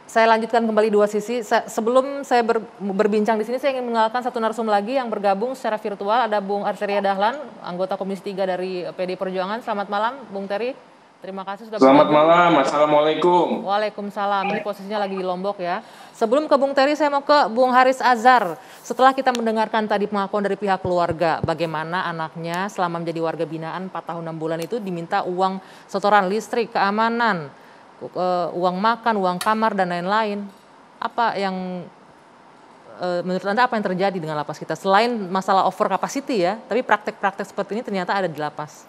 Saya lanjutkan kembali dua sisi. Sebelum saya berbincang di sini, saya ingin mengenalkan satu narsum lagi yang bergabung secara virtual. Ada Bung Arteria Dahlan, anggota Komisi 3 dari PD Perjuangan. Selamat malam, Bung Terry. Terima kasih sudah Selamat bergabung. malam, Assalamualaikum. Waalaikumsalam. Ini posisinya lagi di Lombok ya. Sebelum ke Bung Terry, saya mau ke Bung Haris Azhar. Setelah kita mendengarkan tadi pengakuan dari pihak keluarga, bagaimana anaknya selama menjadi warga binaan 4 tahun 6 bulan itu diminta uang setoran listrik, keamanan, uang makan, uang kamar, dan lain-lain. Apa yang menurut Anda apa yang terjadi dengan lapas kita? Selain masalah over capacity ya, tapi praktek-praktek seperti ini ternyata ada di lapas.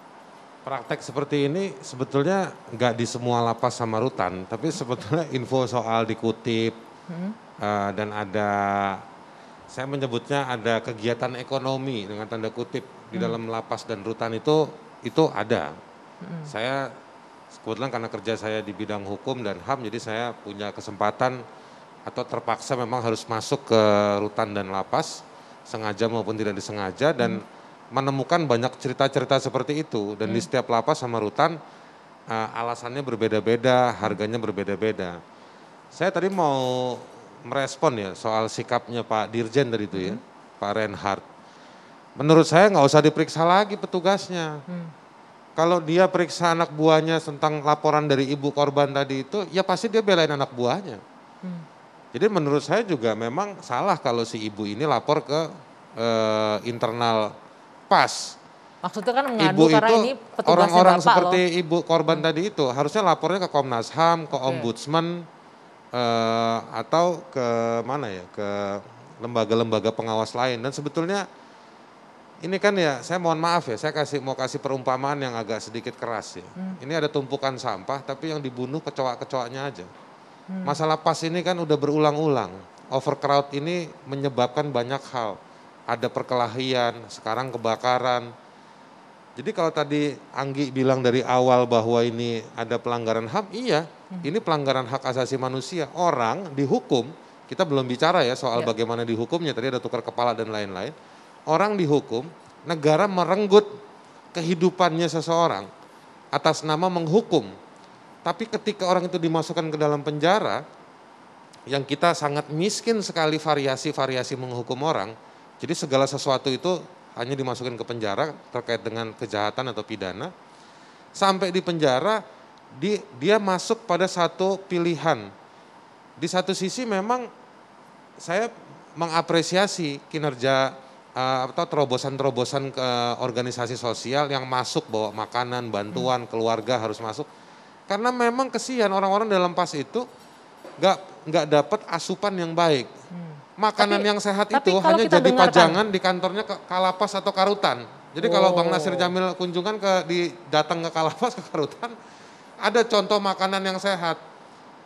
Praktek seperti ini sebetulnya nggak di semua lapas sama rutan, tapi sebetulnya info soal dikutip dan ada, saya menyebutnya ada kegiatan ekonomi dengan tanda kutip di dalam lapas dan rutan itu ada. Saya kebetulan karena kerja saya di bidang hukum dan HAM, jadi saya punya kesempatan atau terpaksa memang harus masuk ke rutan dan lapas, sengaja maupun tidak disengaja, dan menemukan banyak cerita-cerita seperti itu. Dan di setiap lapas sama rutan alasannya berbeda-beda, harganya berbeda-beda. Saya tadi mau merespon ya soal sikapnya Pak Dirjen tadi itu ya, Pak Reinhardt. Menurut saya nggak usah diperiksa lagi petugasnya. Kalau dia periksa anak buahnya tentang laporan dari ibu korban tadi itu, ya pasti dia belain anak buahnya. Jadi menurut saya juga memang salah kalau si ibu ini lapor ke internal PAS. Maksudnya kan mengadu Ibu karena itu ini petugasnya orang-orang Bapak seperti loh. ibu korban tadi itu harusnya lapornya ke Komnas HAM, ke Ombudsman, atau ke mana ya, ke lembaga-lembaga pengawas lain. Dan sebetulnya ini kan ya, saya mohon maaf ya, saya mau kasih perumpamaan yang agak sedikit keras ya. Ini ada tumpukan sampah tapi yang dibunuh kecoak-kecoaknya aja. Masalah PAS ini kan udah berulang-ulang. Overcrowd ini menyebabkan banyak hal. Ada perkelahian, sekarang kebakaran. Jadi kalau tadi Anggi bilang dari awal bahwa ini ada pelanggaran HAM, iya, ini pelanggaran hak asasi manusia. Orang dihukum, kita belum bicara ya soal bagaimana dihukumnya, tadi ada tukar kepala dan lain-lain. Orang dihukum, negara merenggut kehidupannya seseorang atas nama menghukum. Tapi ketika orang itu dimasukkan ke dalam penjara, yang kita sangat miskin sekali variasi-variasi menghukum orang, jadi segala sesuatu itu hanya dimasukkan ke penjara terkait dengan kejahatan atau pidana. Sampai di penjara, dia masuk pada satu pilihan. Di satu sisi memang saya mengapresiasi kinerja atau terobosan-terobosan ke organisasi sosial yang masuk bawa makanan, bantuan, keluarga harus masuk. Karena memang kesian orang-orang dalam PAS itu nggak dapat asupan yang baik. Makanan yang sehat itu hanya jadi pajangan di kantornya ke Kalapas atau Karutan. Jadi kalau Bang Nasir Jamil kunjungan datang ke Kalapas, ke Karutan, ada contoh makanan yang sehat.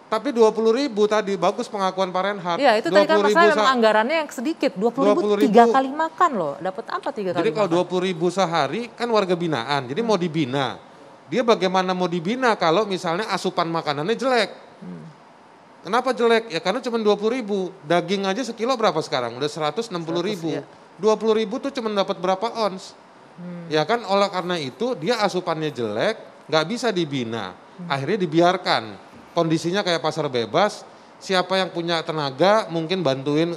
Tapi 20.000 tadi, bagus pengakuan Pak Reinhardt. Iya, itu tadi kan masalah memang anggarannya yang sedikit. 20.000 3 kali makan loh. Dapat apa 3 kali Jadi makan? kalau 20.000 sehari kan warga binaan, jadi mau dibina. Dia bagaimana mau dibina kalau misalnya asupan makanannya jelek. Kenapa jelek? Ya karena cuma 20.000. Daging aja sekilo berapa sekarang? Udah 160.000. 20.000 tuh cuma dapat berapa ons? Ya kan, oleh karena itu dia asupannya jelek, nggak bisa dibina. Akhirnya dibiarkan. Kondisinya kayak pasar bebas. Siapa yang punya tenaga mungkin bantuin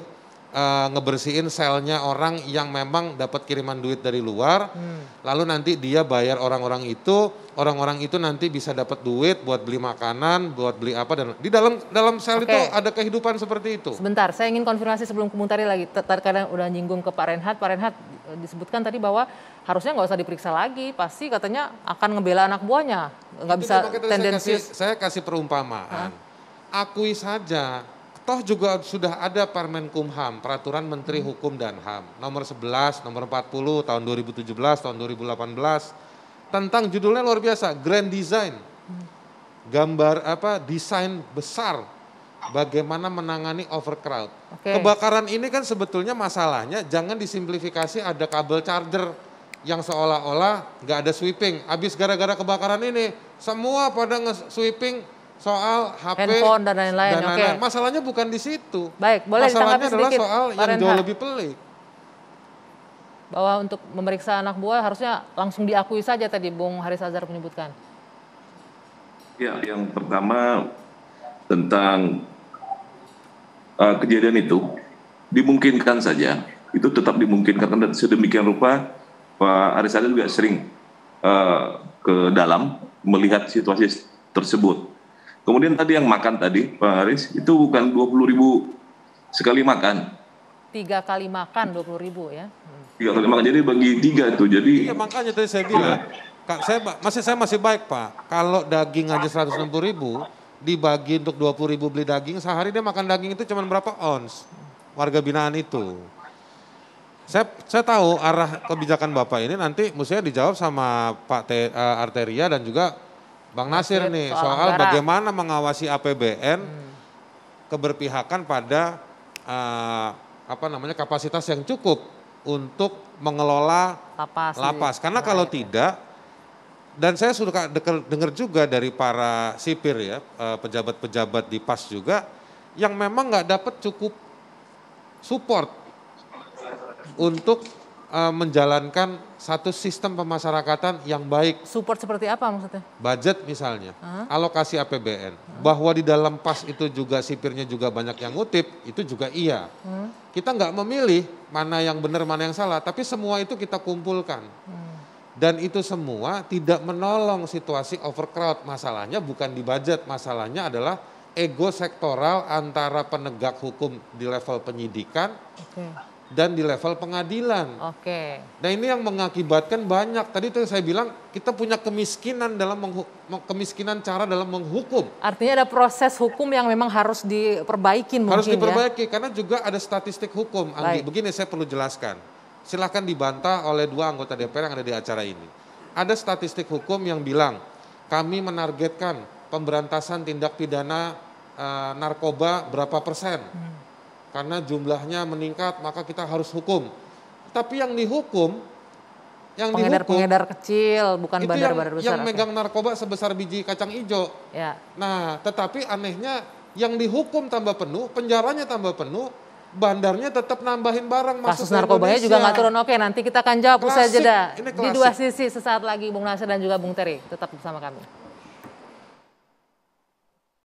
ngebersihin selnya orang yang memang dapat kiriman duit dari luar. Lalu nanti dia bayar orang-orang itu nanti bisa dapat duit buat beli makanan, buat beli apa, dan di dalam sel itu ada kehidupan seperti itu. Sebentar, saya ingin konfirmasi sebelum komentari lagi. Terkadang udah nyinggung ke Pak Reinhardt. Pak Reinhardt disebutkan tadi bahwa harusnya nggak usah diperiksa lagi, pasti katanya akan ngebela anak buahnya, nggak bisa tendensius. Saya kasih perumpamaan, akui saja. Toh juga sudah ada Permenkumham, Peraturan Menteri Hukum dan HAM, nomor 11, nomor 40 tahun 2017, tahun 2018, tentang judulnya luar biasa, Grand Design. Gambar desain besar bagaimana menangani overcrowd. Kebakaran ini kan sebetulnya masalahnya jangan disimplifikasi ada kabel charger yang seolah-olah nggak ada sweeping. Habis gara-gara kebakaran ini semua pada nge-sweeping soal HP, handphone dan lain-lain. Masalahnya bukan di situ. Baik, boleh masalahnya adalah sedikit, soal yang jauh lebih pelik. Bahwa untuk memeriksa anak buah harusnya langsung diakui saja tadi Bung Haris Azhar menyebutkan. Ya, yang pertama tentang kejadian itu dimungkinkan saja, itu tetap dimungkinkan karena sedemikian rupa Pak Aris Azhar juga sering ke dalam melihat situasi tersebut. Kemudian tadi yang makan tadi Pak Aris itu bukan 20.000 sekali makan. 3 kali makan 20.000 ya. 3 kali makan, jadi bagi 3 itu. Jadi iya, makanya tadi saya bilang, saya masih baik Pak. Kalau daging aja 160.000 dibagi untuk 20.000 beli daging, sehari dia makan daging itu cuma berapa ons warga binaan itu. Saya tahu arah kebijakan Bapak ini nanti mestinya dijawab sama Pak Arteria dan juga Bang Nasir nih soal bagaimana mengawasi APBN keberpihakan pada kapasitas yang cukup untuk mengelola lapas. Karena kalau tidak, dan saya sudah dengar juga dari para sipir ya, pejabat-pejabat di PAS juga, yang memang nggak dapat cukup support untuk menjalankan satu sistem pemasyarakatan yang baik. Support seperti apa maksudnya? Budget misalnya, alokasi APBN. Bahwa di dalam PAS itu juga sipirnya juga banyak yang ngutip, itu juga iya. Kita nggak memilih mana yang benar, mana yang salah, tapi semua itu kita kumpulkan. Dan itu semua tidak menolong situasi overcrowd. Masalahnya bukan di budget, masalahnya adalah ego sektoral antara penegak hukum di level penyidikan dan di level pengadilan. Nah ini yang mengakibatkan banyak. Tadi itu saya bilang kita punya kemiskinan kemiskinan cara dalam menghukum. Artinya ada proses hukum yang memang harus diperbaiki mungkin. Harus diperbaiki karena juga ada statistik hukum. Anggi, begini saya perlu jelaskan. Silahkan dibantah oleh 2 anggota DPR yang ada di acara ini. Ada statistik hukum yang bilang kami menargetkan pemberantasan tindak pidana narkoba berapa persen. Karena jumlahnya meningkat maka kita harus hukum. Tapi yang dihukum, pengedar kecil, bukan bandar-bandar besar. Yang megang narkoba sebesar biji kacang hijau. Ya. Nah, tetapi anehnya yang dihukum tambah penuh, penjaranya tambah penuh, bandarnya tetap nambahin barang masuk Kasus narkobanya juga nggak turun. Oke, nanti kita akan jawab usai jeda. Ini Di dua sisi sesaat lagi Bung Nasir dan juga Bung Terry. Tetap bersama kami.